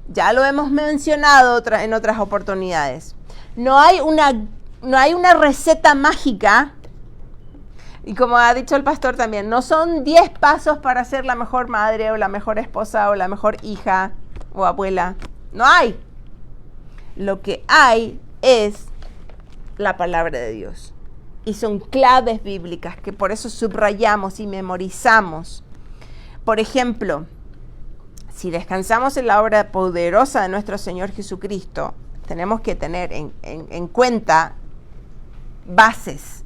ya lo hemos mencionado en otras oportunidades, no hay una receta mágica. Y como ha dicho el pastor también, no son 10 pasos para ser la mejor madre o la mejor esposa o la mejor hija o abuela. No hay. Lo que hay es la palabra de Dios. Y son claves bíblicas que por eso subrayamos y memorizamos. Por ejemplo, si descansamos en la obra poderosa de nuestro Señor Jesucristo, tenemos que tener en cuenta bases.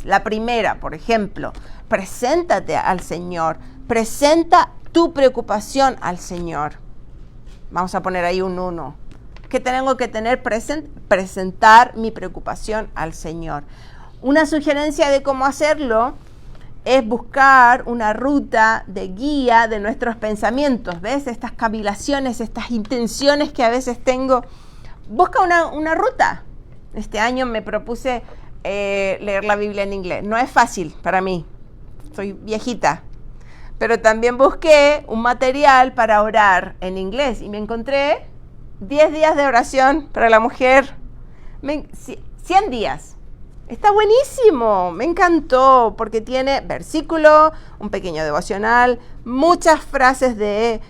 La primera, por ejemplo, preséntate al Señor, presenta tu preocupación al Señor. Vamos a poner ahí un 1. ¿Qué tengo que tener? Presentar mi preocupación al Señor. Una sugerencia de cómo hacerlo es buscar una ruta de guía de nuestros pensamientos. ¿Ves? Estas cavilaciones, estas intenciones que a veces tengo. Busca una ruta. Este año me propuse leer la Biblia en inglés. No es fácil para mí, soy viejita, pero también busqué un material para orar en inglés y me encontré 10 días de oración para la mujer, 100 días. Está buenísimo, me encantó porque tiene versículo, un pequeño devocional, muchas frases de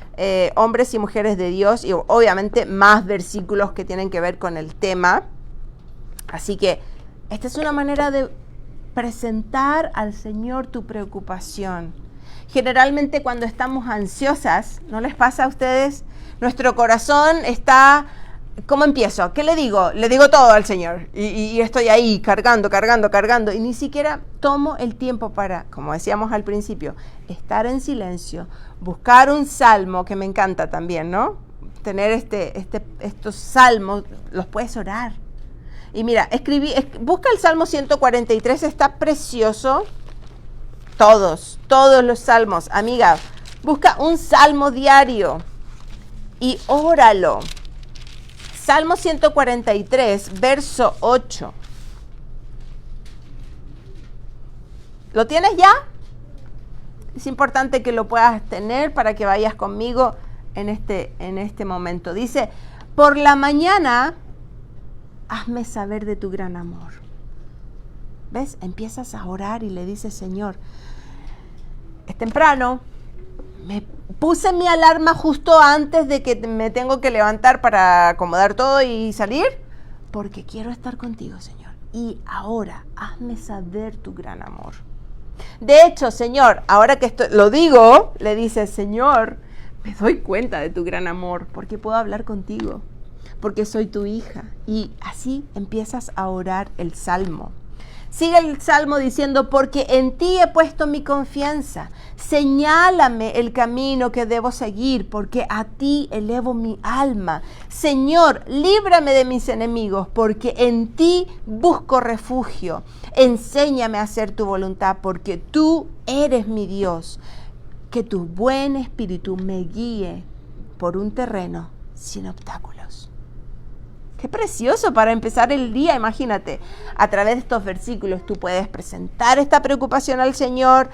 hombres y mujeres de Dios y obviamente más versículos que tienen que ver con el tema. Así que esta es una manera de presentar al Señor tu preocupación. Generalmente cuando estamos ansiosas, ¿no les pasa a ustedes? Nuestro corazón está, ¿cómo empiezo? ¿Qué le digo? Le digo todo al Señor y estoy ahí cargando y ni siquiera tomo el tiempo para, como decíamos al principio, estar en silencio, buscar un salmo que me encanta también, ¿no? Tener estos salmos, los puedes orar. Y mira, busca el Salmo 143, está precioso. Todos los salmos. Amiga, busca un salmo diario y óralo. Salmo 143, verso 8. ¿Lo tienes ya? Es importante que lo puedas tener para que vayas conmigo en este momento. Dice, por la mañana hazme saber de tu gran amor. ¿Ves? Empiezas a orar y le dices, Señor, es temprano, me puse mi alarma justo antes de que me tengo que levantar para acomodar todo y salir, porque quiero estar contigo, Señor. Y ahora, hazme saber tu gran amor. De hecho, Señor, ahora que lo digo, le dices, Señor, me doy cuenta de tu gran amor, porque puedo hablar contigo, porque soy tu hija. Y así empiezas a orar el Salmo. Sigue el Salmo diciendo, porque en ti he puesto mi confianza. Señálame el camino que debo seguir, porque a ti elevo mi alma. Señor, líbrame de mis enemigos, porque en ti busco refugio. Enséñame a hacer tu voluntad, porque tú eres mi Dios. Que tu buen espíritu me guíe por un terreno sin obstáculos. Qué precioso para empezar el día, imagínate. A través de estos versículos tú puedes presentar esta preocupación al Señor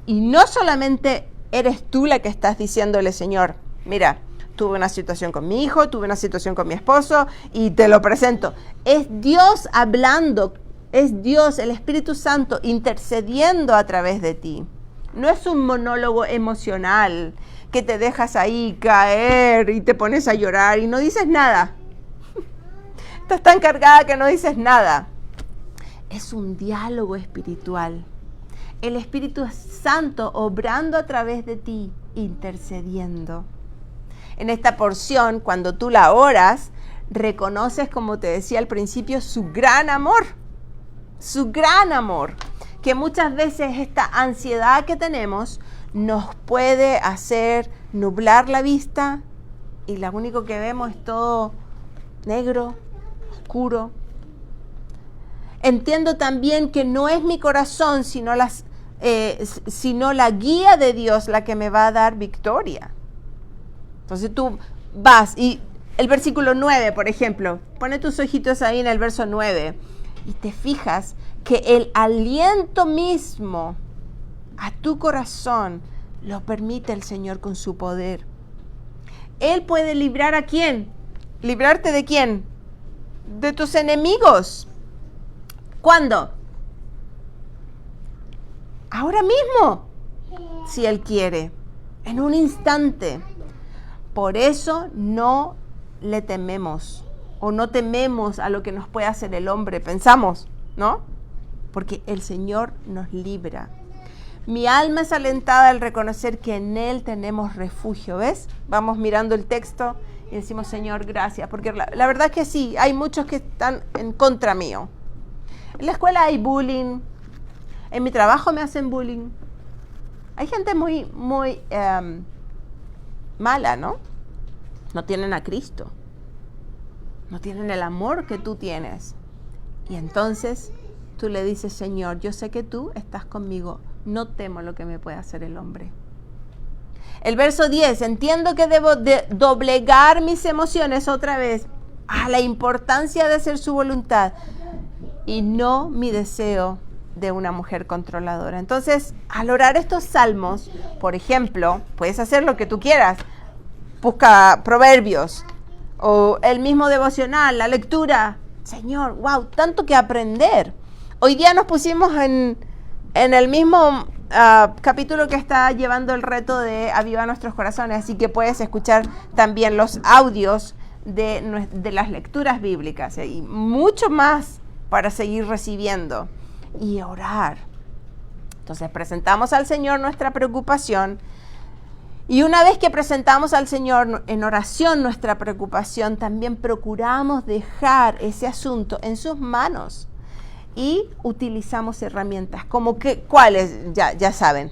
y no solamente eres tú la que estás diciéndole, Señor, mira, tuve una situación con mi hijo, tuve una situación con mi esposo y te lo presento. Es Dios hablando, es Dios, el Espíritu Santo, intercediendo a través de ti. No es un monólogo emocional que te dejas ahí caer y te pones a llorar y no dices nada. Estás tan cargada que no dices nada. Es un diálogo espiritual. El Espíritu Santo obrando a través de ti, intercediendo. En esta porción, cuando tú la oras, reconoces, como te decía al principio, su gran amor, que muchas veces esta ansiedad que tenemos nos puede hacer nublar la vista y lo único que vemos es todo negro, oscuro. Entiendo también que no es mi corazón, sino la guía de Dios la que me va a dar victoria. Entonces tú vas y el versículo 9, por ejemplo, pone tus ojitos ahí en el verso 9 y te fijas que el aliento mismo a tu corazón lo permite el Señor con su poder. Él puede librar ¿a quién? ¿Librarte de quién? De tus enemigos. ¿Cuándo? Ahora mismo, si Él quiere, en un instante. Por eso no le tememos o no tememos a lo que nos puede hacer el hombre. Pensamos, ¿no? Porque el Señor nos libra. Mi alma es alentada al reconocer que en Él tenemos refugio. ¿Ves? Vamos mirando el texto y decimos, Señor, gracias. Porque la verdad es que sí, hay muchos que están en contra mío. En la escuela hay bullying. En mi trabajo me hacen bullying. Hay gente muy mala, ¿no? No tienen a Cristo. No tienen el amor que tú tienes. Y entonces tú le dices, Señor, yo sé que tú estás conmigo. No temo lo que me puede hacer el hombre. El verso 10, entiendo que debo de doblegar mis emociones otra vez a la importancia de hacer su voluntad y no mi deseo de una mujer controladora. Entonces, al orar estos salmos, por ejemplo, puedes hacer lo que tú quieras. Busca proverbios o el mismo devocional, la lectura. Señor, wow, tanto que aprender. Hoy día nos pusimos en el mismo capítulo que está llevando el reto de Aviva Nuestros Corazones, así que puedes escuchar también los audios de las lecturas bíblicas y mucho más para seguir recibiendo y orar. Entonces presentamos al Señor nuestra preocupación y una vez que presentamos al Señor en oración nuestra preocupación, también procuramos dejar ese asunto en sus manos y utilizamos herramientas como que, ¿cuáles? Ya saben.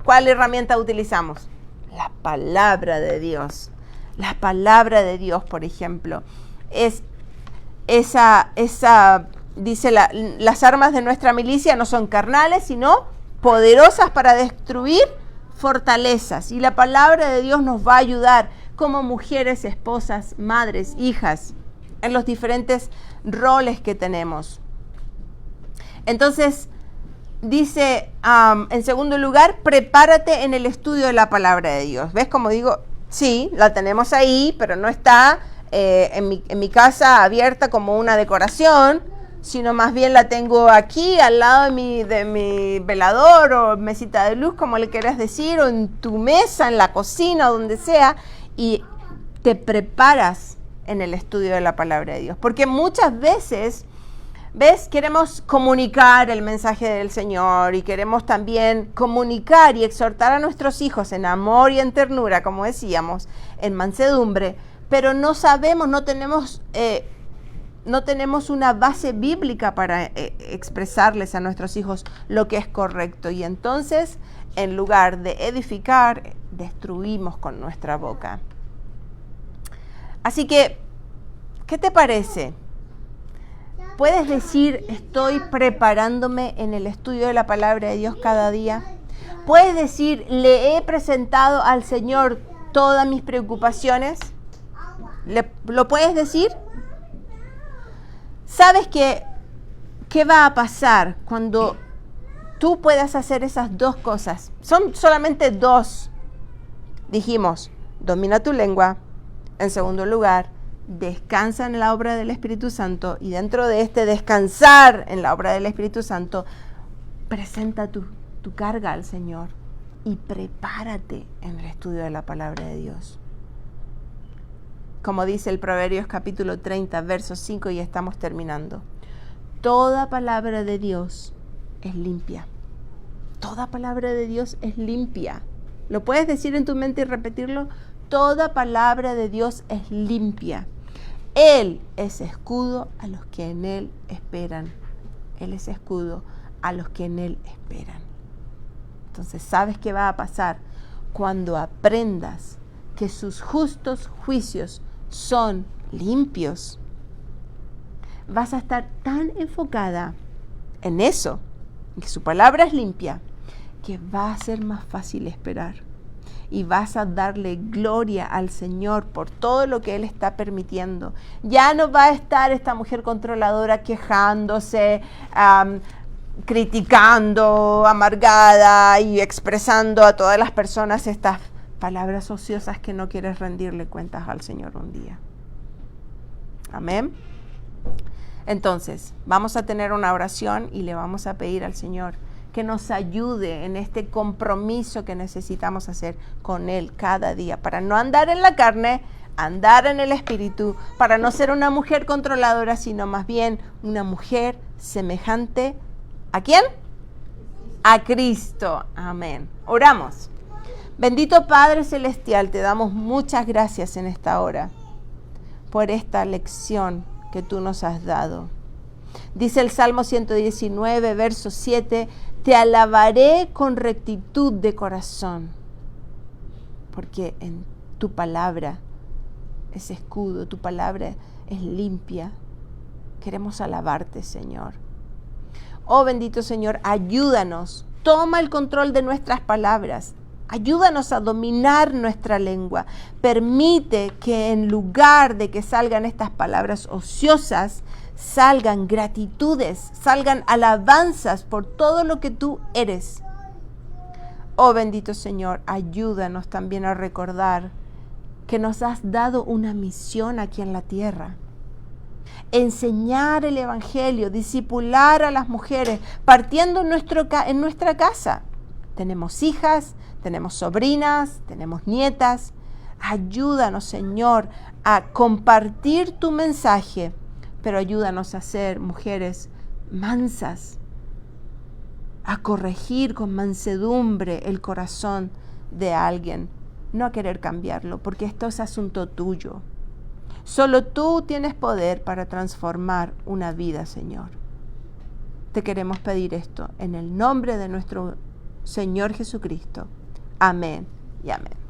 ¿Cuál herramienta utilizamos? La palabra de Dios. La palabra de Dios, por ejemplo, es esa dice, las armas de nuestra milicia no son carnales, sino poderosas para destruir fortalezas. Y la palabra de Dios nos va a ayudar como mujeres, esposas, madres, hijas, en los diferentes roles que tenemos. Entonces, dice, en segundo lugar, prepárate en el estudio de la palabra de Dios. ¿Ves? Como digo, sí, la tenemos ahí, pero no está en mi casa abierta como una decoración, sino más bien la tengo aquí al lado de mi velador o mesita de luz, como le quieras decir, o en tu mesa, en la cocina, donde sea, y te preparas en el estudio de la palabra de Dios. Porque muchas veces, ¿ves? Queremos comunicar el mensaje del Señor y queremos también comunicar y exhortar a nuestros hijos en amor y en ternura, como decíamos, en mansedumbre, pero no sabemos, no tenemos una base bíblica para expresarles a nuestros hijos lo que es correcto. Y entonces, en lugar de edificar, destruimos con nuestra boca. Así que, ¿qué te parece? ¿Puedes decir, estoy preparándome en el estudio de la palabra de Dios cada día? ¿Puedes decir, le he presentado al Señor todas mis preocupaciones? ¿Lo puedes decir? ¿Sabes qué va a pasar cuando tú puedas hacer esas dos cosas? Son solamente dos. Dijimos, domina tu lengua En segundo lugar, descansa en la obra del Espíritu Santo, y dentro de este descansar en la obra del Espíritu Santo, presenta tu carga al Señor y prepárate en el estudio de la palabra de Dios. Como dice el Proverbios capítulo 30, verso 5, y estamos terminando. Toda palabra de Dios es limpia. Toda palabra de Dios es limpia. ¿Lo puedes decir en tu mente y repetirlo? Toda palabra de Dios es limpia. Él es escudo a los que en Él esperan. Él es escudo a los que en Él esperan. Entonces, ¿sabes qué va a pasar? Cuando aprendas que sus justos juicios son limpios, vas a estar tan enfocada en eso, en que su palabra es limpia, que va a ser más fácil esperar. Y vas a darle gloria al Señor por todo lo que Él está permitiendo. Ya no va a estar esta mujer controladora quejándose, criticando, amargada y expresando a todas las personas estas palabras ociosas que no quieres rendirle cuentas al Señor un día. Amén. Entonces, vamos a tener una oración y le vamos a pedir al Señor que nos ayude en este compromiso que necesitamos hacer con Él cada día, para no andar en la carne, andar en el Espíritu, para no ser una mujer controladora, sino más bien una mujer semejante ¿a quién? A Cristo. Amén. Oramos. Bendito Padre Celestial, te damos muchas gracias en esta hora por esta lección que tú nos has dado. Dice el Salmo 119, verso 7, te alabaré con rectitud de corazón, porque en tu palabra es escudo, tu palabra es limpia. Queremos alabarte, Señor. Oh bendito Señor, ayúdanos, toma el control de nuestras palabras, ayúdanos a dominar nuestra lengua. Permite que en lugar de que salgan estas palabras ociosas, salgan gratitudes, salgan alabanzas por todo lo que tú eres. Oh bendito Señor, ayúdanos también a recordar que nos has dado una misión aquí en la tierra. Enseñar el Evangelio, discipular a las mujeres, partiendo en nuestra casa. Tenemos hijas, tenemos sobrinas, tenemos nietas. Ayúdanos, Señor, a compartir tu mensaje, pero ayúdanos a ser mujeres mansas, a corregir con mansedumbre el corazón de alguien, no a querer cambiarlo, porque esto es asunto tuyo. Solo tú tienes poder para transformar una vida, Señor. Te queremos pedir esto en el nombre de nuestro Señor Jesucristo. Amén y amén.